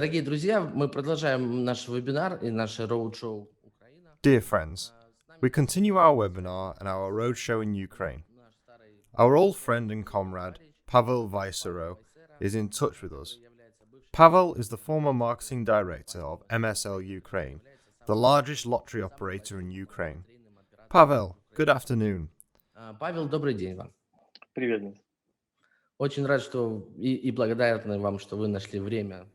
Дорогие друзья, мы продолжаем наш вебинар и наше Roadshow Украина. Dear friends, we continue our webinar and our roadshow in Ukraine. Our old friend and comrade, Pavel Vaisero, is in touch with us. Pavel is the former marketing director of MSL Ukraine, the largest lottery operator in Ukraine. Pavel, good afternoon. Павел, добрый день вам. Привет, Денис. Очень рад, что и благодарен вам, что вы нашли время.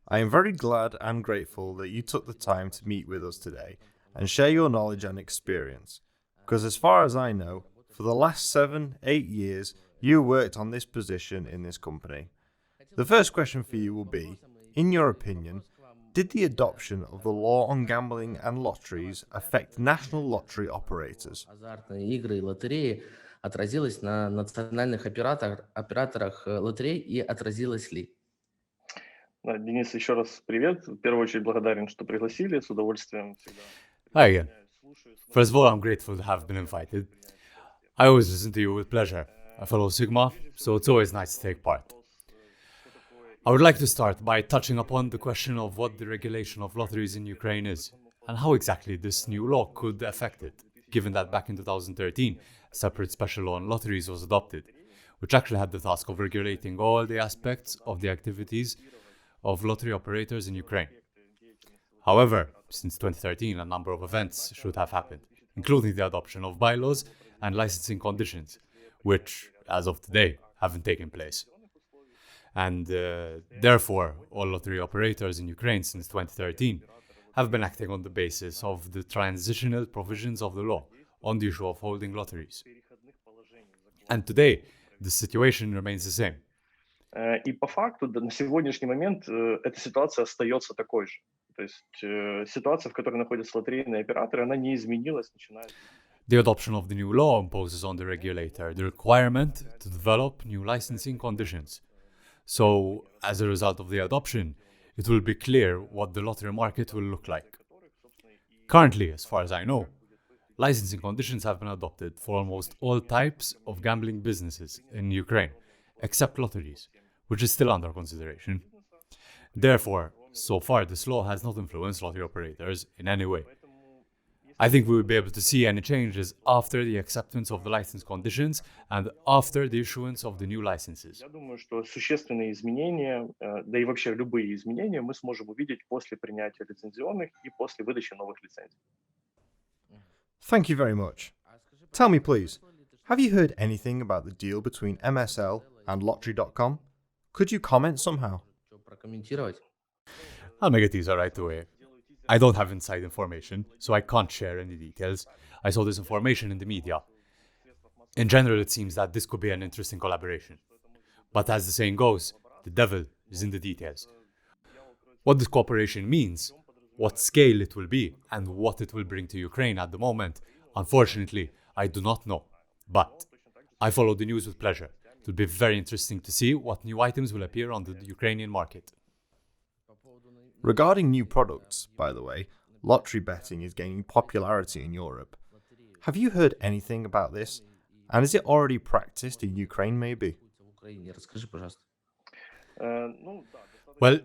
I am very glad and grateful that you took the time to meet with us today and share your knowledge and experience, because as far as I know, for the last 7-8 years, you worked on this position in this company. The first question for you will be, in your opinion, did the adoption of the law on gambling and lotteries affect national lottery operators? Азартные игры и лотереи отразилось на национальных операторах лотерей и отразилось ли? Да, Денис, еще раз привет. В первую очередь благодарен, что пригласили. С удовольствием всегда. Hi again. First of all, I'm grateful to have been invited. I always listen to you with pleasure. I follow SiGMA, so it's always nice to take part. I would like to start by touching upon the question of what the regulation of lotteries in Ukraine is, and how exactly this new law could affect it, given that back in 2013, a separate special law on lotteries was adopted, which actually had the task of regulating all the aspects of the activities of lottery operators in Ukraine. However, since 2013, a number of events should have happened, including the adoption of bylaws and licensing conditions, which, as of today, haven't taken place. And therefore, all lottery operators in Ukraine since 2013 have been acting on the basis of the transitional provisions of the law on the issue of holding lotteries. And today, the situation remains the same. И по факту на сегодняшний момент эта ситуация остается такой же. То есть ситуация, в которой находятся лотерейные операторы, она не изменилась, начиная с... The adoption of the new law imposes on the regulator the requirement to develop new licensing conditions. So, as a result of the adoption, it will be clear what the lottery market will look like. Currently, as far as I know, licensing conditions have been adopted for almost all types of gambling businesses in Ukraine, except lotteries, which is still under consideration. Therefore, so far this law has not influenced lottery operators in any way. I think we will be able to see any changes after the acceptance of the license conditions and after the issuance of the new licenses. Я думаю, что существенные изменения, да и вообще любые изменения мы сможем увидеть после принятия лицензионных и после выдачи новых лицензий. Thank you very much. Tell me please, have you heard anything about the deal between MSL and Lottery.com? Could you comment somehow? Что прокомментировать? I'll make it easier right away. I don't have inside information, so I can't share any details. I saw this information in the media. In general, it seems that this could be an interesting collaboration. But as the saying goes, the devil is in the details. What this cooperation means, what scale it will be, and what it will bring to Ukraine at the moment, unfortunately, I do not know. But I follow the news with pleasure. It will be very interesting to see what new items will appear on the Ukrainian market. Regarding new products, by the way, lottery betting is gaining popularity in Europe. Have you heard anything about this? And is it already practiced in Ukraine maybe? Расскажи, пожалуйста. Well,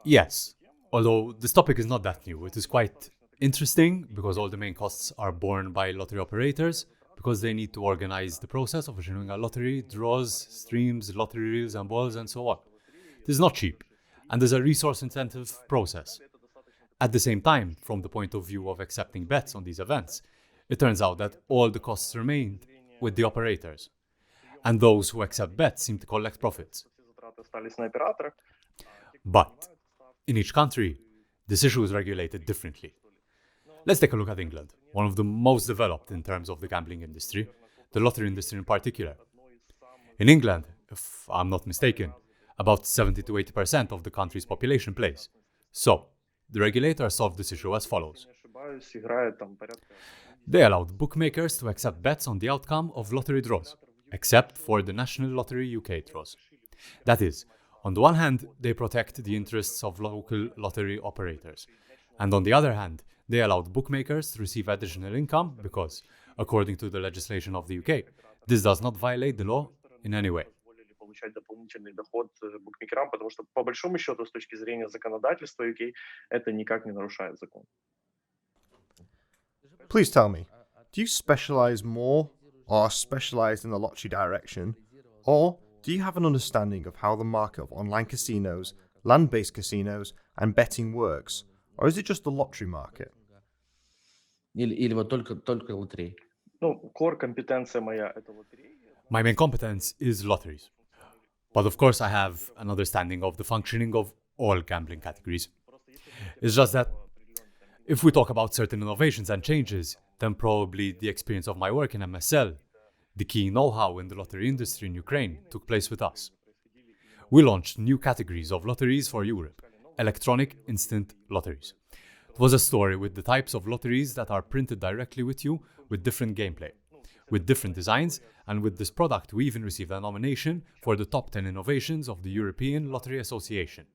yes. Although this topic is not that new, it is quite interesting because all the main costs are borne by lottery operators because they need to organize the process of issuing a lottery, draws, streams, lottery reels and balls and so on. This is not cheap and there's a resource-intensive process. At the same time, from the point of view of accepting bets on these events, it turns out that all the costs remained with the operators. And those who accept bets seem to collect profits. But in each country, this issue is regulated differently. Let's take a look at England, one of the most developed in terms of the gambling industry, the lottery industry in particular. In England, if I'm not mistaken, about 70 to 80% of the country's population plays. So, the regulator solved this issue as follows. They allowed bookmakers to accept bets on the outcome of lottery draws, except for the National Lottery UK draws. That is, on the one hand, they protect the interests of local lottery operators, and on the other hand, they allowed bookmakers to receive additional income because, according to the legislation of the UK, this does not violate the law in any way. получать дополнительный доход букмекерам, потому что по большому счету с точки зрения законодательства UK это никак не нарушает закон. Please tell me, do you specialize more or are specialized in the lottery direction, or do you have an understanding of how the market of online casinos, land-based casinos, and betting works, or is it just the lottery market? Или вот только лотереи? Ну, core компетенция моя это лотереи. My main competence is lotteries. But of course, I have an understanding of the functioning of all gambling categories. It's just that if we talk about certain innovations and changes, then probably the experience of my work in MSL, the key know-how in the lottery industry in Ukraine, took place with us. We launched new categories of lotteries for Europe, electronic instant lotteries. It was a story with the types of lotteries that are printed directly with you with different gameplay, with different designs, and with this product we even received a nomination for the top 10 innovations of the European Lottery Association.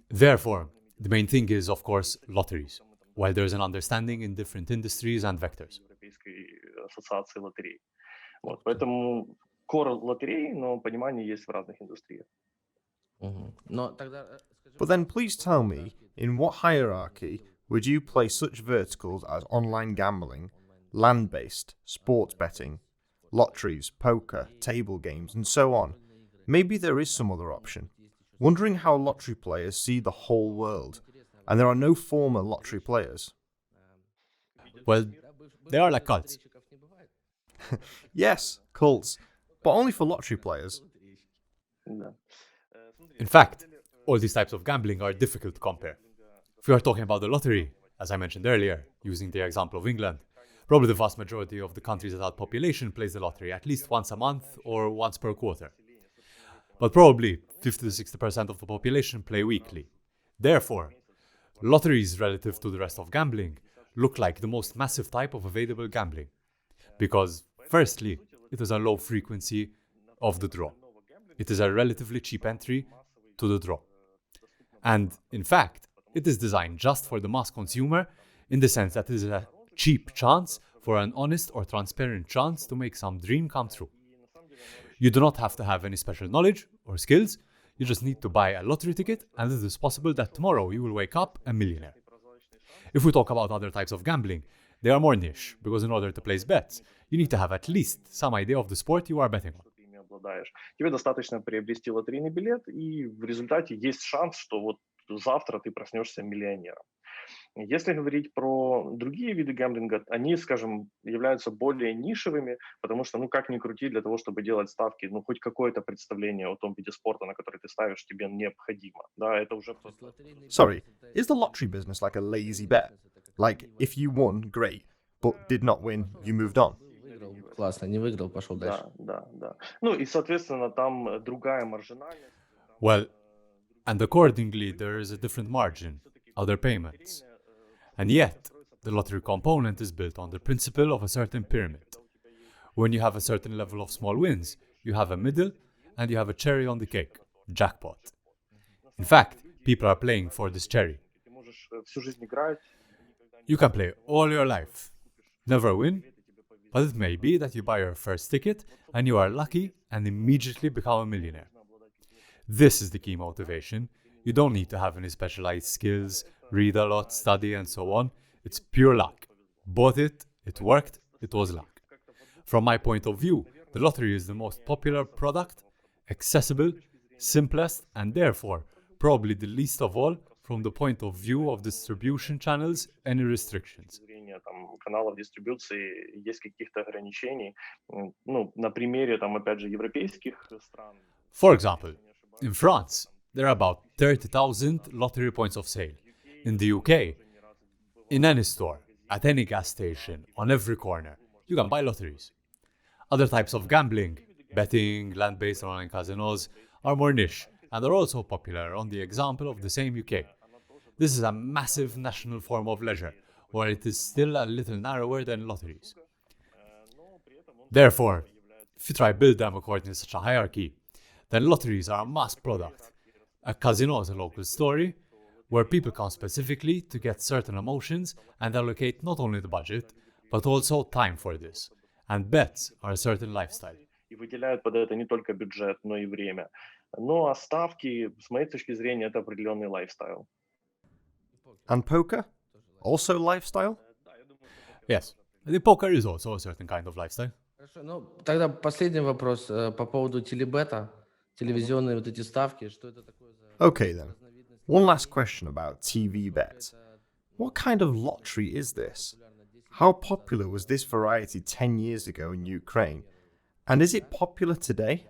Therefore, the main thing is, of course, lotteries, while there's an understanding in different industries and vectors. Европейской ассоциации лотерей. Вот, поэтому core лотерей, но понимание есть в разных индустриях. Но тогда скажи, But then please tell me, in what hierarchy would you place such verticals as online gambling, land-based, sports betting, lotteries, poker, table games, and so on? Maybe there is some other option. Wondering how lottery players see the whole world, and there are no former lottery players. Well, they are like cults. Yes, cults, but only for lottery players. Да. In fact, all these types of gambling are difficult to compare. If we are talking about the lottery, as I mentioned earlier, using the example of England, probably the vast majority of the country's adult population plays the lottery at least once a month or once per quarter. But probably 50 to 60% of the population play weekly. Therefore, lotteries relative to the rest of gambling look like the most massive type of available gambling. Because, firstly, it is a low frequency of the draw. It is a relatively cheap entry to the draw. And, in fact, it is designed just for the mass consumer in the sense that it is a cheap chance for an honest or transparent chance to make some dream come true. You do not have to have any special knowledge or skills, you just need to buy a lottery ticket and it is possible that tomorrow you will wake up a millionaire. If we talk about other types of gambling, they are more niche, because in order to place bets, you need to have at least some idea of the sport you are betting on. Ты ими обладаешь. Тебе достаточно приобрести лотерейный билет, и в результате есть шанс, что вот завтра ты проснешься миллионером. Если говорить про другие виды гэмблинга, они, скажем, являются более нишевыми, потому что, ну, как ни крути, для того, чтобы делать ставки, ну, хоть какое-то представление о том виде спорта, на который ты ставишь, тебе необходимо. Да, это уже просто... Sorry, is the lottery business like a lazy bet? Like, if you won, great, but did not win, you moved on? выиграл, классно, не выиграл, пошел дальше. Да. Ну, и, соответственно, там другая маржинальность. Well, and accordingly, there is a different margin, other payments. And yet, the lottery component is built on the principle of a certain pyramid. When you have a certain level of small wins, you have a middle and you have a cherry on the cake, jackpot. In fact, people are playing for this cherry. Ты можешь всю жизнь играть. You can play all your life, never win, but it may be that you buy your first ticket and you are lucky and immediately become a millionaire. This is the key motivation. You don't need to have any specialized skills, read a lot, study, and so on. It's pure luck. Bought it, it worked, it was luck. From my point of view, the lottery is the most popular product, accessible, simplest, and therefore probably the least of all from the point of view of distribution channels, any restrictions. Там, каналов дистрибуции есть каких-то ограничений. Ну, на примере, там, опять же, европейских стран. For example, in France, there are about 30,000 lottery points of sale. In the UK, in any store, at any gas station, on every corner, you can buy lotteries. Other types of gambling, betting, land-based online casinos, are more niche and are also popular on the example of the same UK. This is a massive national form of leisure, where it is still a little narrower than lotteries. Therefore, if you try to build them according to such a hierarchy, then lotteries are a mass product. A casino is a local story, where people come specifically to get certain emotions and allocate not only the budget, but also time for this. And bets are a certain lifestyle. и выделяют под это не только бюджет, но и время. Ну а ставки, с моей точки зрения, это определенный лайфстайл. And poker? Also lifestyle? Yes, the poker is also a certain kind of lifestyle. Хорошо, ну тогда последний вопрос по поводу телебета, телевизионные вот эти ставки, что это такое за Okay then. разновидность? One last question about TV bets. What kind of lottery is this? How popular was this variety 10 years ago in Ukraine? And is it popular today?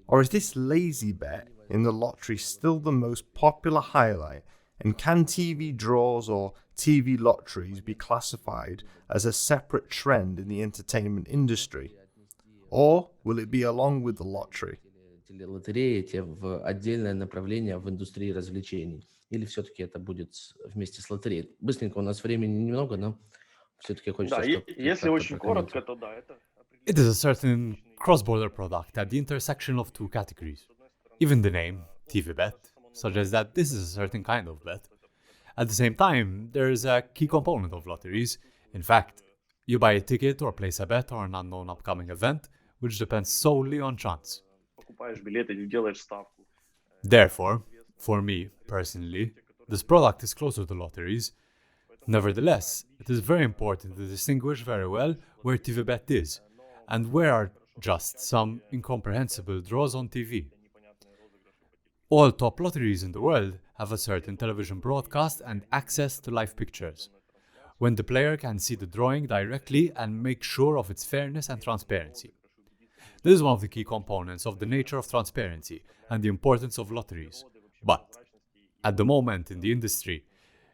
Or is this lazy bet in the lottery still the most popular highlight? And can TV draws or TV lotteries be classified as a separate trend in the entertainment industry? Or will it be along with the lottery? Телелотереи те в отдельное направление в индустрии развлечений? Или все-таки это будет вместе с лотереей? Быстренько, у нас времени немного, но все-таки хочется, Да, чтобы если очень коротко, то да, это It is a certain cross-border product at the intersection of two categories. Even the name, TV bet, suggests that this is a certain kind of bet. At the same time, there is a key component of lotteries. In fact, you buy a ticket or place a bet on an unknown upcoming event, which depends solely on chance. покупаешь билеты или делаешь ставку. Therefore, for me personally, this product is closer to lotteries. Nevertheless, it is very important to distinguish very well where TV bet is, and where are just some incomprehensible draws on TV. All top lotteries in the world have a certain television broadcast and access to live pictures, when the player can see the drawing directly and make sure of its fairness and transparency. This is one of the key components of the nature of transparency and the importance of lotteries. But, at the moment in the industry,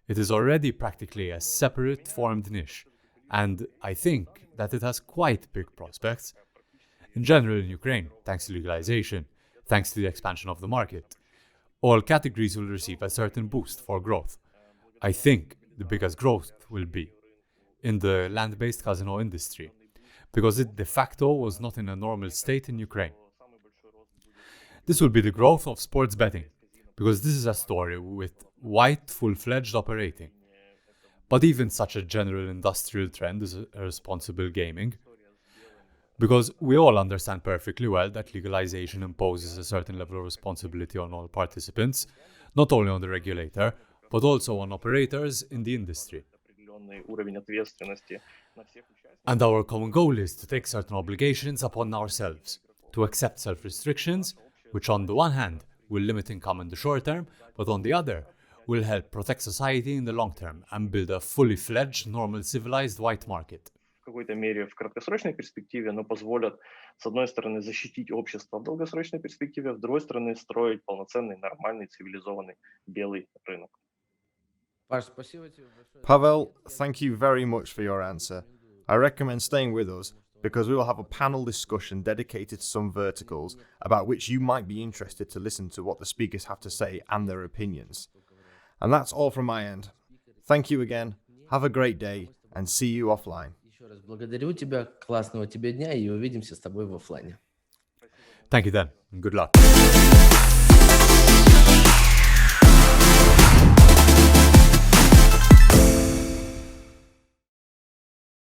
it is already practically a separate formed niche, and I think that it has quite big prospects. In general in Ukraine, thanks to legalization, thanks to the expansion of the market, all categories will receive a certain boost for growth. I think the biggest growth will be in the land-based casino industry, because it de facto was not in a normal state in Ukraine. This will be the growth of sports betting, because this is a story with white full-fledged operating. But even such a general industrial trend is responsible gaming, because we all understand perfectly well that legalization imposes a certain level of responsibility on all participants, not only on the regulator, but also on operators in the industry. Определенный уровень ответственности на всех участников. And our common goal is to take certain obligations upon ourselves, to accept self-restrictions, which on the one hand will limit income in the short term, but on the other will help protect society in the long term and build a fully fledged, normal, civilized white market. В какой-то мере в краткосрочной перспективе, но позволят, с одной стороны, защитить общество в долгосрочной перспективе, а с другой стороны, строить полноценный, нормальный, цивилизованный белый рынок. Паш, спасибо тебе большое. Pavel, thank you very much for your answer. I recommend staying with us because we will have a panel discussion dedicated to some verticals about which you might be interested to listen to what the speakers have to say and their opinions. And that's all from my end. Thank you again, have a great day, and see you offline. Еще раз благодарю тебя, классного тебе дня, и увидимся с тобой в оффлайне. Thank you then, and good luck.